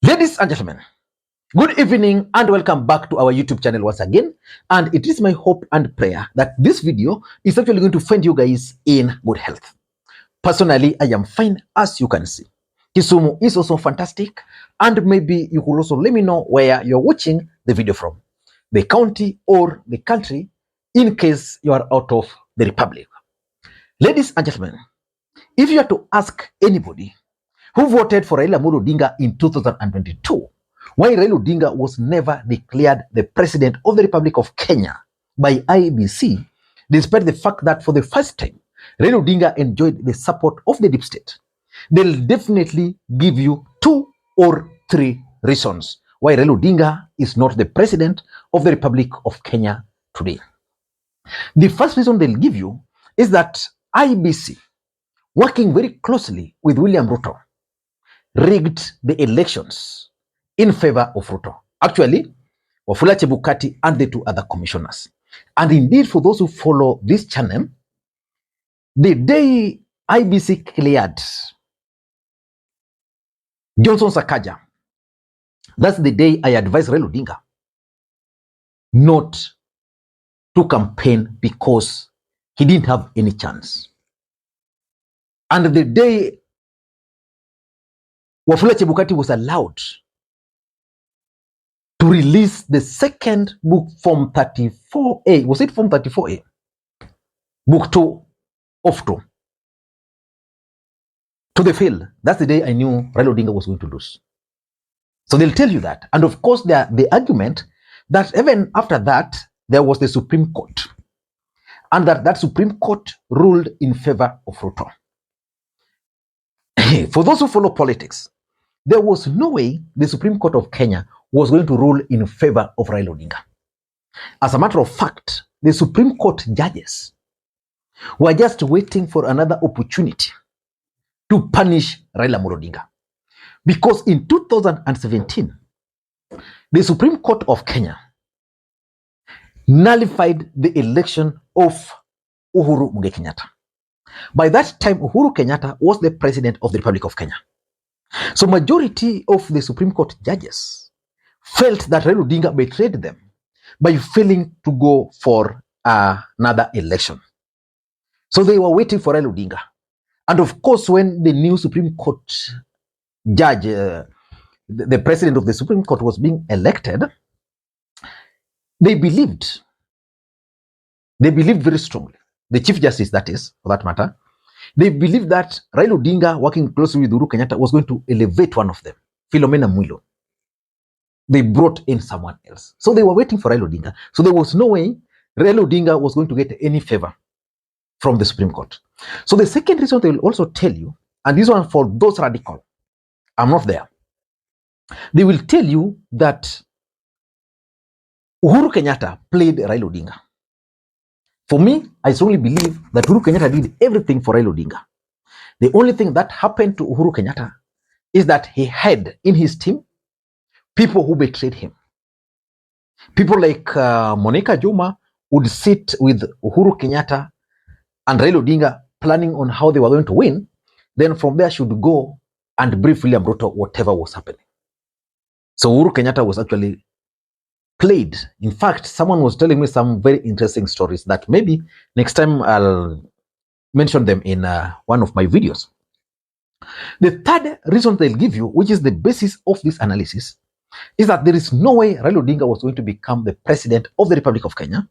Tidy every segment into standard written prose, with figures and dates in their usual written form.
Ladies and gentlemen, good evening and welcome back to our YouTube channel once again. And it is my hope and prayer that this video is actually going to find you guys in good health. Personally, I am fine, as you can see. Kisumu is also fantastic, and maybe you could also let me know where you're watching the video from, the county or the country, in case you are out of the republic. Ladies and gentlemen, if you are to ask anybody who voted for Raila Odinga in 2022, why Raila Odinga was never declared the president of the Republic of Kenya by IEBC, despite the fact that for the first time, Raila Odinga enjoyed the support of the deep state, they'll definitely give you 2 or 3 reasons why Raila Odinga is not the president of the Republic of Kenya today. The first reason they'll give you is that IEBC, working very closely with William Ruto, rigged the elections in favor of Ruto. Actually, Wafula Chebukati and the 2 other commissioners. And indeed, for those who follow this channel, the day IEBC cleared Johnson Sakaja, that's the day I advised Raila Odinga not to campaign because he didn't have any chance. And the day Wafula Chebukati was allowed to release the second book, Form 34A. Was it Form 34A? Book 2 of 2. To the field. That's the day I knew Raila Odinga was going to lose. So they'll tell you that. And of course, the argument that even after that, there was the Supreme Court. And that Supreme Court ruled in favor of Ruto. For those who follow politics, there was no way the Supreme Court of Kenya was going to rule in favor of Raila Odinga. As a matter of fact, the Supreme Court judges were just waiting for another opportunity to punish Raila Odinga. Because in 2017, the Supreme Court of Kenya nullified the election of Uhuru Kenyatta. By that time, Uhuru Kenyatta was the president of the Republic of Kenya. So majority of the Supreme Court judges felt that Raila Odinga betrayed them by failing to go for another election. So they were waiting for Raila Odinga. And of course, when the new Supreme Court judge, the president of the Supreme Court was being elected, they believed very strongly, the Chief Justice that is, for that matter, they believed that Raila Odinga, working closely with Uhuru Kenyatta, was going to elevate one of them, Philomena Mwilu. They brought in someone else. So they were waiting for Raila Odinga. So there was no way Raila Odinga was going to get any favor from the Supreme Court. So the second reason they will also tell you, and this one for those radical, I'm not there. They will tell you that Uhuru Kenyatta played Raila Odinga. For me, I strongly believe that Uhuru Kenyatta did everything for Raila Odinga. The only thing that happened to Uhuru Kenyatta is that he had in his team people who betrayed him. People like Monica Juma would sit with Uhuru Kenyatta and Raila Odinga planning on how they were going to win. Then from there should go and brief William Ruto whatever was happening. So Uhuru Kenyatta was actually played. In fact, someone was telling me some very interesting stories that maybe next time I'll mention them in one of my videos. The third reason they'll give you, which is the basis of this analysis, is that there is no way Raila Odinga was going to become the president of the Republic of Kenya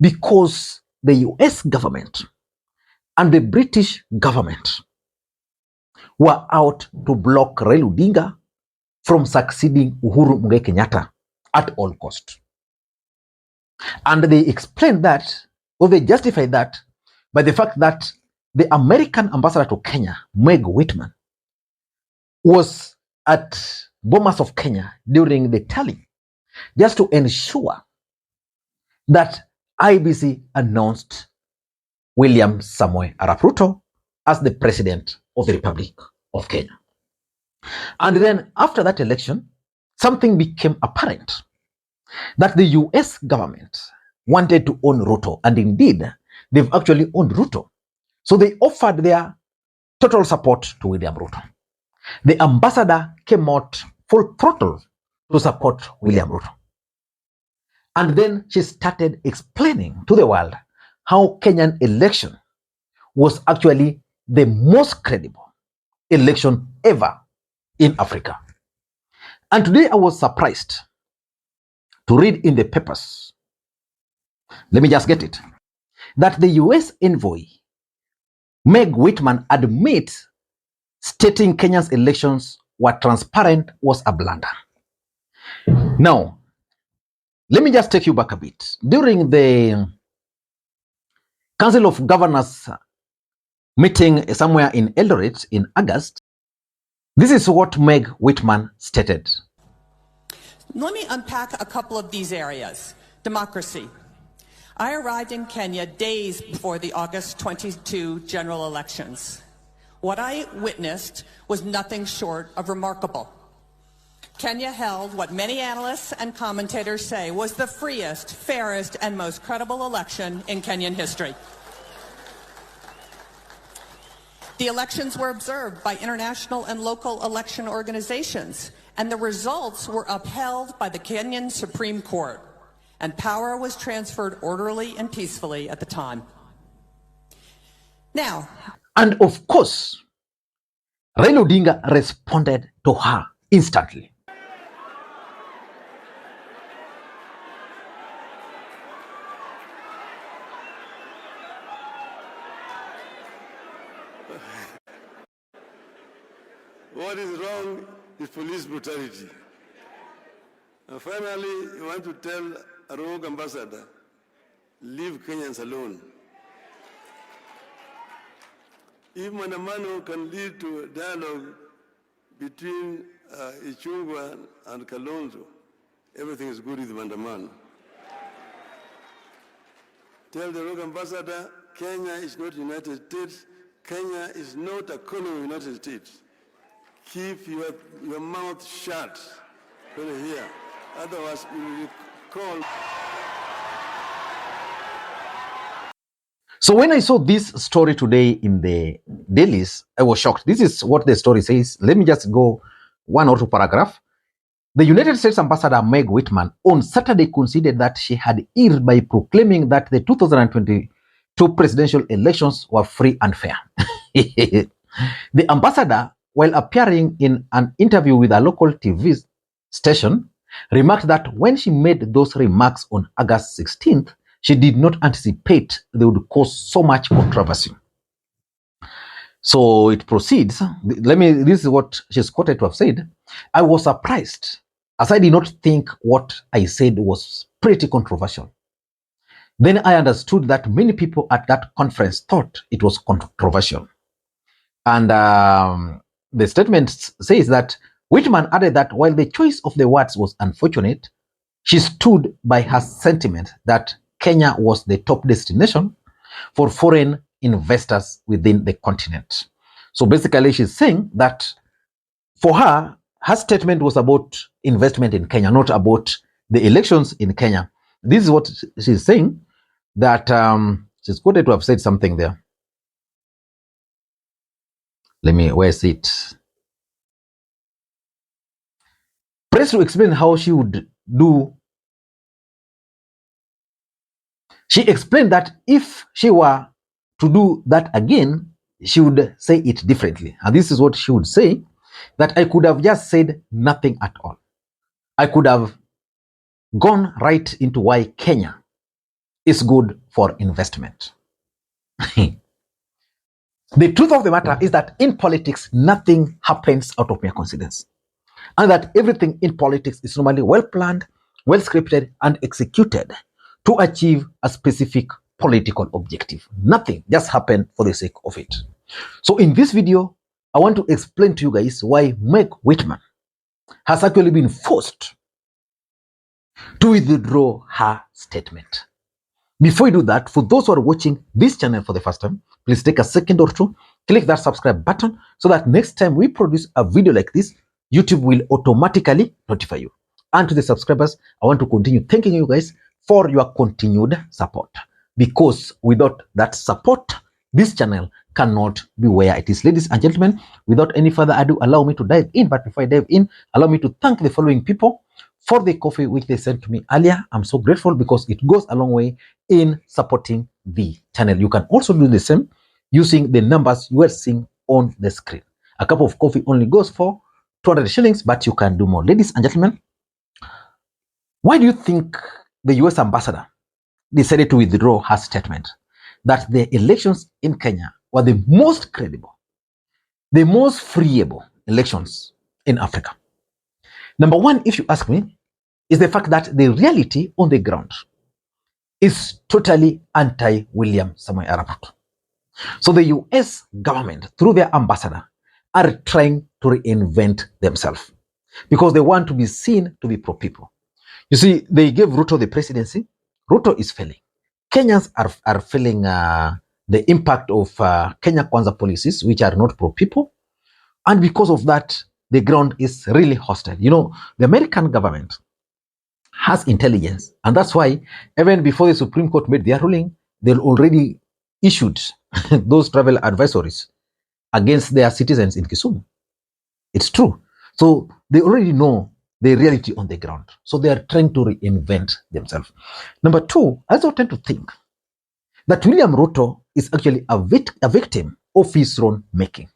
because the US government and the British government were out to block Raila Odinga from succeeding Uhuru Kenyatta at all cost. And they explained that, or they justified that, by the fact that the American ambassador to Kenya, Meg Whitman, was at Bomas of Kenya during the tally, just to ensure that IEBC announced William Samoei Arap Ruto as the president of the Republic of Kenya. And then after that election, something became apparent, that the US government wanted to own Ruto, and indeed, they've actually owned Ruto. So they offered their total support to William Ruto. The ambassador came out full throttle to support William Ruto. And then she started explaining to the world how Kenyan election was actually the most credible election ever in Africa. And today I was surprised to read in the papers, let me just get it, that the US envoy Meg Whitman admits stating Kenya's elections were transparent was a blunder. Now, let me just take you back a bit. During the Council of Governors meeting somewhere in Eldoret in August, this is what Meg Whitman stated. Let me unpack a couple of these areas. Democracy. I arrived in Kenya days before the August 22 general elections. What I witnessed was nothing short of remarkable. Kenya held what many analysts and commentators say was the freest, fairest, and most credible election in Kenyan history. The elections were observed by international and local election organizations, and the results were upheld by the Kenyan Supreme Court, and power was transferred orderly and peacefully at the time. Now, and of course, Raila Odinga responded to her instantly. What is wrong is police brutality. And finally, you want to tell a rogue ambassador, leave Kenyans alone. If Mandamano can lead to a dialogue between Ichungwa and Kalonzo, everything is good with Mandamano. Tell the rogue ambassador, Kenya is not United States. Kenya is not a colony of United States. Keep your mouth shut when you hear. Otherwise, we will call. So when I saw this story today in the dailies, I was shocked. This is what the story says. Let me just go one or two paragraphs. The United States Ambassador Meg Whitman on Saturday conceded that she had erred by proclaiming that the 2022 presidential elections were free and fair. The ambassador, while appearing in an interview with a local TV station, remarked that when she made those remarks on August 16th, she did not anticipate they would cause so much controversy. So it proceeds. This is what she's quoted to have said. I was surprised, as I did not think what I said was pretty controversial. Then I understood that many people at that conference thought it was controversial. And the statement says that Whitman added that while the choice of the words was unfortunate, she stood by her sentiment that Kenya was the top destination for foreign investors within the continent. So basically she's saying that for her, her statement was about investment in Kenya, not about the elections in Kenya. This is what she's saying, that she's quoted to have said something there. Where is it? Pressed to explain how she would do. She explained that if she were to do that again, she would say it differently. And this is what she would say, that I could have just said nothing at all. I could have gone right into why Kenya is good for investment. The truth of the matter is that in politics, nothing happens out of mere coincidence. And that everything in politics is normally well planned, well scripted, and executed to achieve a specific political objective. Nothing just happened for the sake of it. So in this video, I want to explain to you guys why Meg Whitman has actually been forced to withdraw her statement. Before you do that, for those who are watching this channel for the first time, please take a second or two, click that subscribe button so that next time we produce a video like this, YouTube will automatically notify you. And to the subscribers, I want to continue thanking you guys for your continued support, because without that support, this channel cannot be where it is. Ladies and gentlemen, without any further ado, allow me to dive in. But before I dive in, allow me to thank the following people for the coffee which they sent to me earlier. I'm so grateful because it goes a long way in supporting the channel. You can also do the same using the numbers you are seeing on the screen. A cup of coffee only goes for 200 shillings, but you can do more. Ladies and gentlemen, why do you think the US ambassador decided to withdraw her statement that the elections in Kenya were the most credible, the most freeable elections in Africa? Number one, if you ask me, is the fact that the reality on the ground is totally anti-William Samoei Arap Ruto. So the US government, through their ambassador, are trying to reinvent themselves because they want to be seen to be pro-people. You see, they gave Ruto the presidency. Ruto is failing. Kenyans are feeling the impact of Kenya Kwanza policies, which are not pro-people. And because of that, the ground is really hostile. You know, the American government has intelligence. And that's why even before the Supreme Court made their ruling, they already issued those travel advisories against their citizens in Kisumu. It's true. So they already know the reality on the ground. So they are trying to reinvent themselves. Number two, I also tend to think that William Ruto is actually a victim of his own making.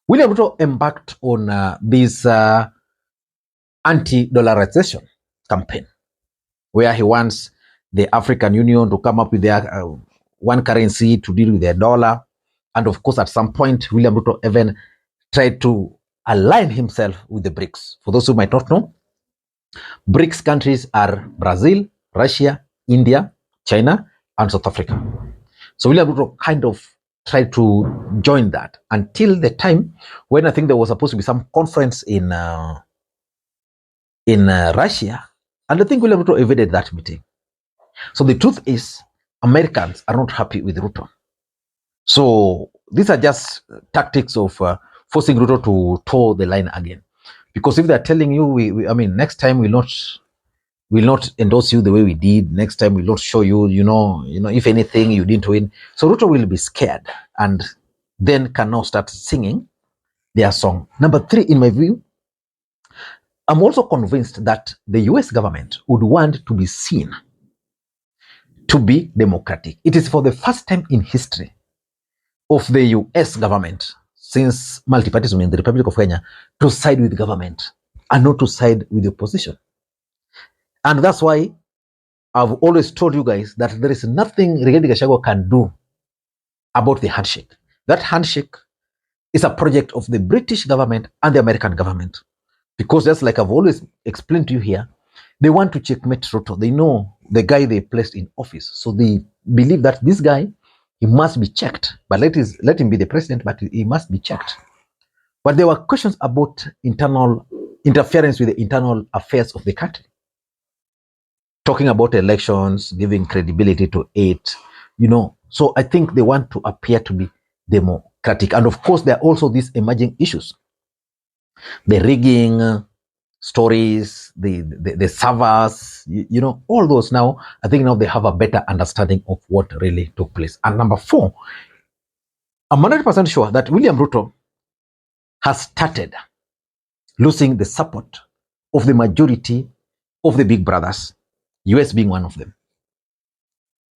William Ruto embarked on this anti-dollarization campaign, where he wants the African Union to come up with their one currency to deal with their dollar. And of course, at some point, William Ruto even tried to align himself with the BRICS. For those who might not know, BRICS countries are Brazil, Russia, India, China, and South Africa. So William Ruto kind of tried to join that until the time when I think there was supposed to be some conference in Russia, and I think William Ruto evaded that meeting. So the truth is, Americans are not happy with Ruto. So these are just tactics of forcing Ruto to toe the line again. Because if they're telling you, I mean, next time we'll not endorse you the way we did. Next time we'll not show you, you know, if anything, you didn't win. So Ruto will be scared and then can now start singing their song. Number three, in my view, I'm also convinced that the US government would want to be seen to be democratic. It is for the first time in history of the US government since multipartyism in the Republic of Kenya to side with government and not to side with the opposition. And that's why I've always told you guys that there is nothing Rigathi Gachagua can do about the handshake. That handshake is a project of the British government and the American government. Because just like I've always explained to you here, they want to checkmate Ruto. They know the guy they placed in office. So they believe that this guy, he must be checked. But let him be the president, but he must be checked. But there were questions about internal interference with the internal affairs of the country. Talking about elections, giving credibility to it, you know. So I think they want to appear to be democratic. And of course, there are also these emerging issues. The rigging stories, the servers, you know, all those now, I think now they have a better understanding of what really took place. And number four, I'm 100% sure that William Ruto has started losing the support of the majority of the big brothers, US being one of them.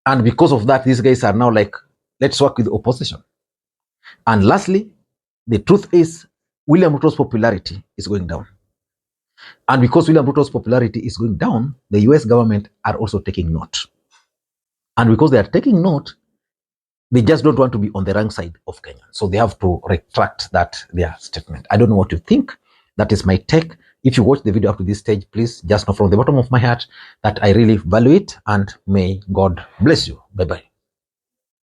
And because of that, these guys are now like, let's work with the opposition. And lastly, the truth is, William Ruto's popularity is going down. And because William Ruto's popularity is going down, the US government are also taking note. And because they are taking note, they just don't want to be on the wrong side of Kenya. So they have to retract their statement. I don't know what you think. That is my take. If you watch the video up to this stage, please just know from the bottom of my heart that I really value it, and may God bless you. Bye-bye.